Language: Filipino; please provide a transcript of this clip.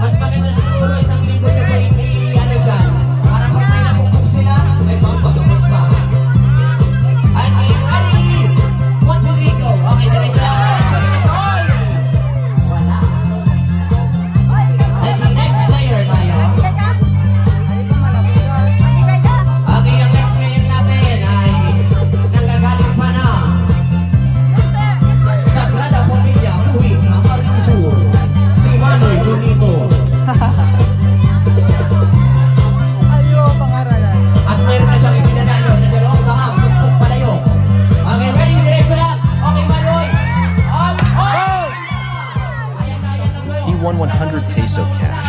Mas maganda siguro isang linggo nyo pa ano dyan. Para pag may nakukup sila, may pampagamot pa. At are you ready? 1, 2, 3, go. Okay, diretso lang. Diretso lang. Oy! Wala. At the next player tayo. Okay, ang next player natin ay nanggagaling pa na Sagrada Familia Uwing Amarillo Sur. Si Manoy Bonito. At meron na siyang ipinadayo na dalawang bahang tugtog palayo. Okay, ready? Diretso lang. Okay, Manoy. On! Ayan na, ayan na po. He won 100 peso cash.